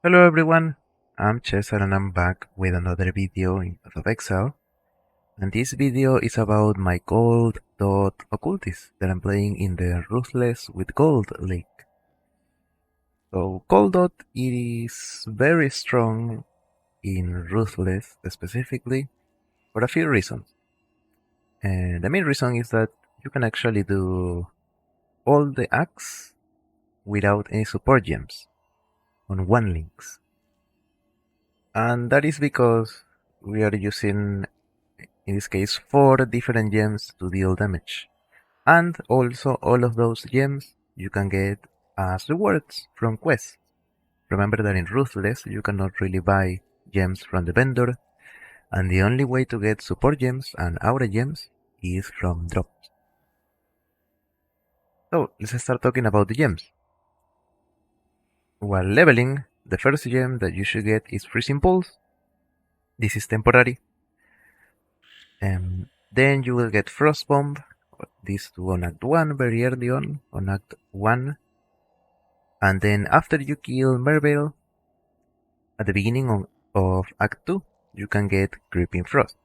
Hello everyone, I'm Cesar and I'm back with another video in Path of Exile. And this video is about my gold dot occultist that I'm playing in the Ruthless with Gold League. So gold dot is very strong in Ruthless specifically for a few reasons. And the main reason is that you can actually do all the acts without any support gems on one links. And that is because we are using, in this case, 4 different gems to deal damage. And also all of those gems you can get as rewards from quests. Remember that in Ruthless you cannot really buy gems from the vendor, and the only way to get support gems and aura gems is from drops. So let's start talking about the gems. While leveling, the first gem that you should get is Freezing Pulse. This is temporary. Then you will get Frost Bomb. This to on Act 1 very early on Act 1. And then after you kill Merveil, at the beginning of Act 2, you can get Creeping Frost.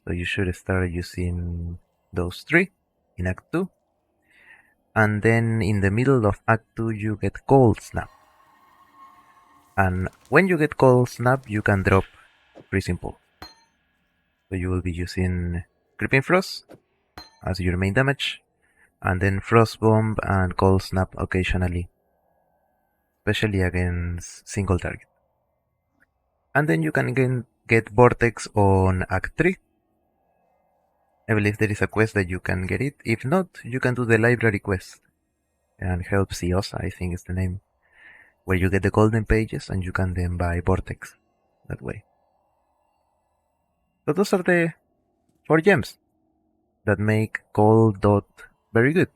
So you should start using those 3 in Act 2. And then in the middle of Act 2, you get Cold Snap. And when you get Cold Snap, you can drop Freezing Pulse. So you will be using Creeping Frost as your main damage, and then Frost Bomb and Cold Snap occasionally, especially against single target. And then you can get Vortex on Act 3. I believe there is a quest that you can get it. If not, you can do the library quest and help Siosa, I think is the name, where you get the golden pages and you can then buy Vortex that way. So those are the 4 gems that make Gold Dot very good.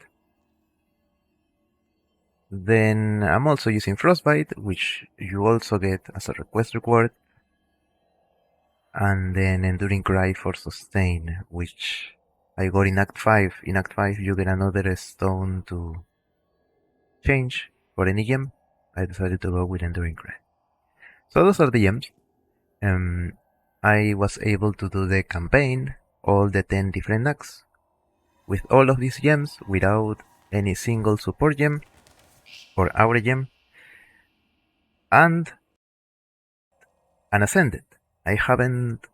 Then I'm also using Frostbite, which you also get as a request reward. And then Enduring Cry for Sustain, which I got in Act 5. In Act 5 you get another stone to change for any gem. I decided to go with Enduring Cry. So those are the gems. I was able to do the campaign, all the 10 different acts, with all of these gems without any single support gem or aura gem, and an Ascended. I haven't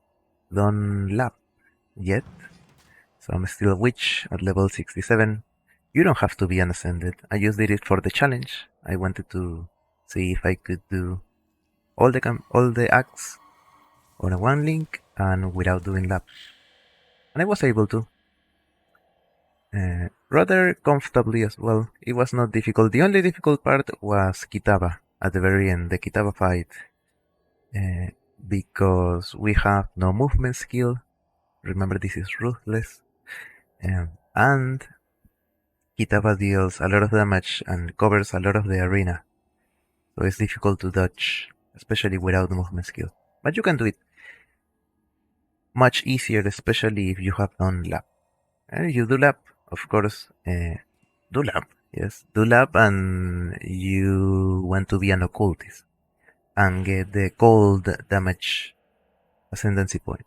done lab yet, so I'm still a witch at level 67. You don't have to be an Ascended. I just did it for the challenge. I wanted to see if I could do all the acts on a one link and without doing lab. And I was able to. Rather comfortably as well. It was not difficult. The only difficult part was Kitaba at the very end, the Kitaba fight. Because we have no movement skill. Remember, this is Ruthless. And Kitaba deals a lot of damage and covers a lot of the arena. So it's difficult to dodge, especially without movement skill. But you can do it much easier, especially if you have done lab. And if you do lab, of course, do lab. Yes, do lab, and you want to be an occultist and get the cold damage ascendancy point.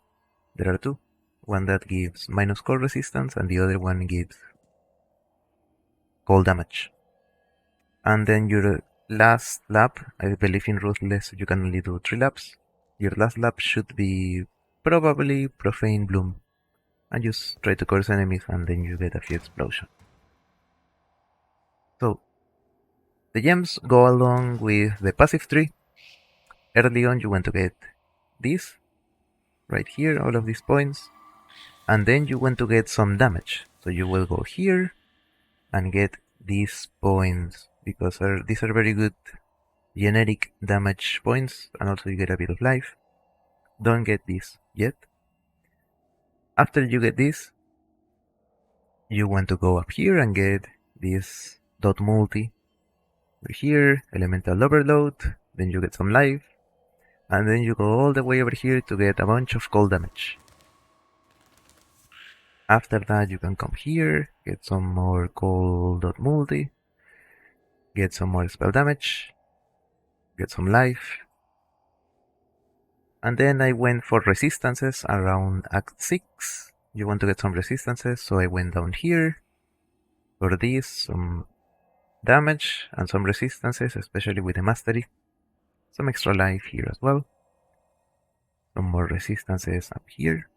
There are 2. One that gives minus cold resistance and the other one gives cold damage. And then your last lap, I believe in Ruthless you can only do 3 laps. Your last lap should be probably Profane Bloom. And just try to curse enemies and then you get a few explosions. So, the gems go along with the passive tree. Early on you want to get this, right here, all of these points. And then you want to get some damage. So you will go here and get these points, because these are very good generic damage points, and also you get a bit of life. Don't get this yet. After you get this, you want to go up here and get this dot multi. Here, elemental overload, then you get some life, and then you go all the way over here to get a bunch of cold damage. After that you can come here, get some more cold dot multi, get some more spell damage, get some life. And then I went for resistances around Act 6. You want to get some resistances, so I went down here for this, some damage and some resistances, especially with the mastery. Some extra life here as well. Some more resistances up here.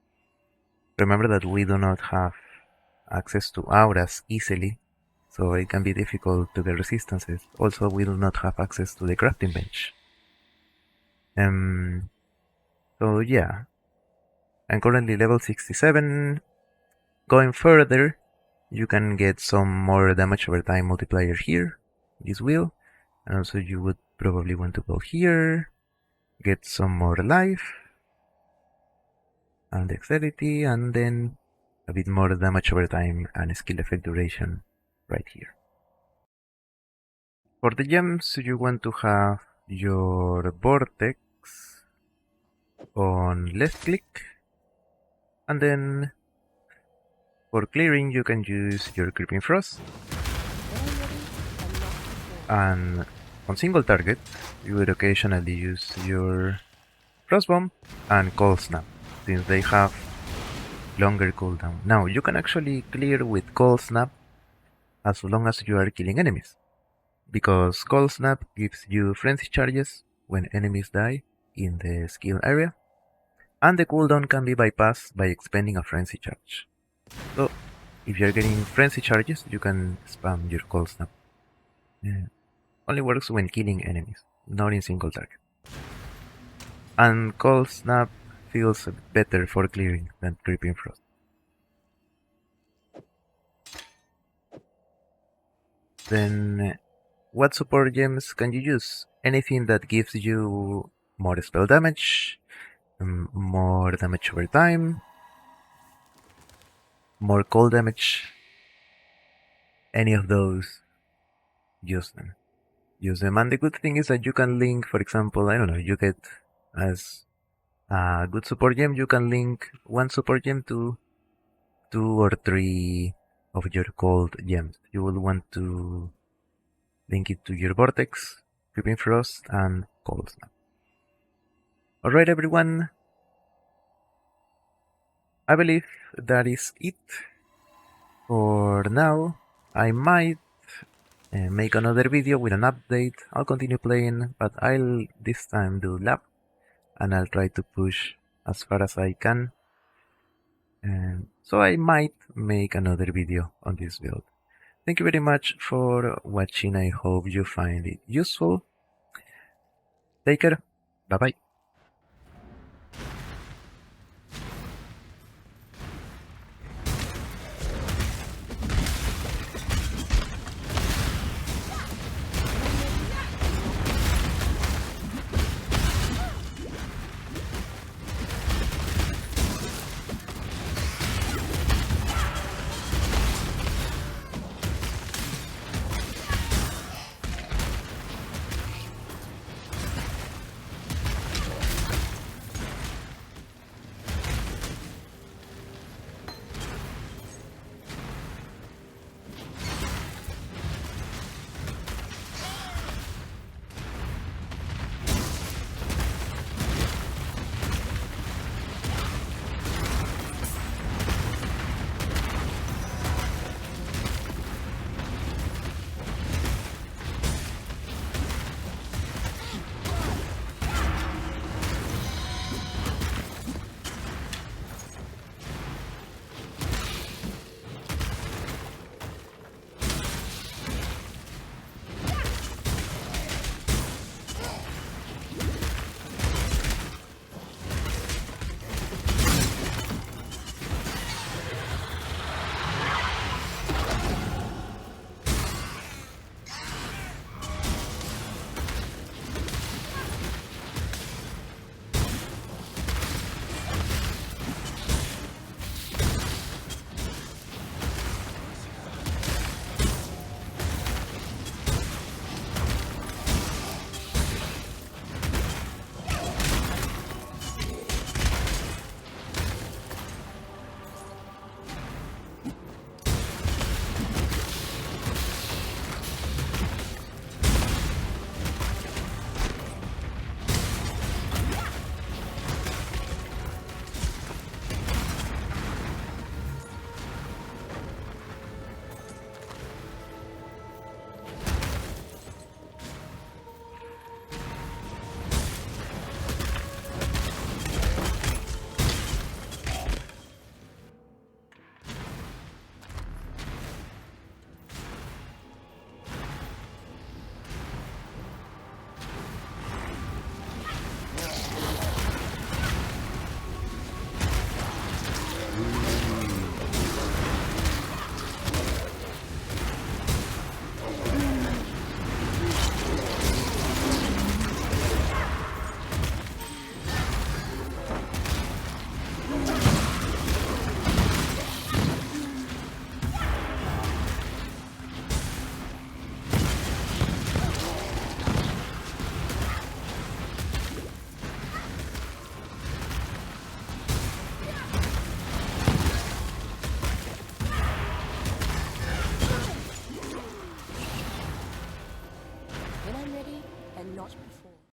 Remember that we do not have access to auras easily, so it can be difficult to get resistances. Also, we do not have access to the crafting bench. So yeah, I'm currently level 67. Going further, you can get some more damage over time multiplier here, this wheel. And also you would probably want to go here, get some more life and dexterity, and then a bit more damage over time and skill effect duration right here. For the gems, you want to have your vortex on left click, and then for clearing you can use your Creeping Frost, and on single target you would occasionally use your Frostbomb and Cold Snap, since they have longer cooldown. Now you can actually clear with Cold Snap as long as you are killing enemies, because Cold Snap gives you frenzy charges when enemies die in the skill area, and the cooldown can be bypassed by expending a frenzy charge. So if you're getting frenzy charges, you can spam your Cold Snap. Only works when killing enemies, not in single target. And Cold Snap feels better for clearing than Creeping Frost. Then what support gems can you use? Anything that gives you more spell damage, more damage over time, more cold damage. Any of those, use them. Use them. And the good thing is that you can link, for example, I don't know, you get as a good support gem, you can link one support gem to 2 or 3 of your cold gems. You will want to link it to your Vortex, Creeping Frost, and Cold Snap. Alright everyone, I believe that is it for now. I might make another video with an update. I'll continue playing, but I'll this time do lab, and I'll try to push as far as I can. So I might make another video on this build. Thank you very much for watching. I hope you find it useful. Take care. Bye bye. cannot be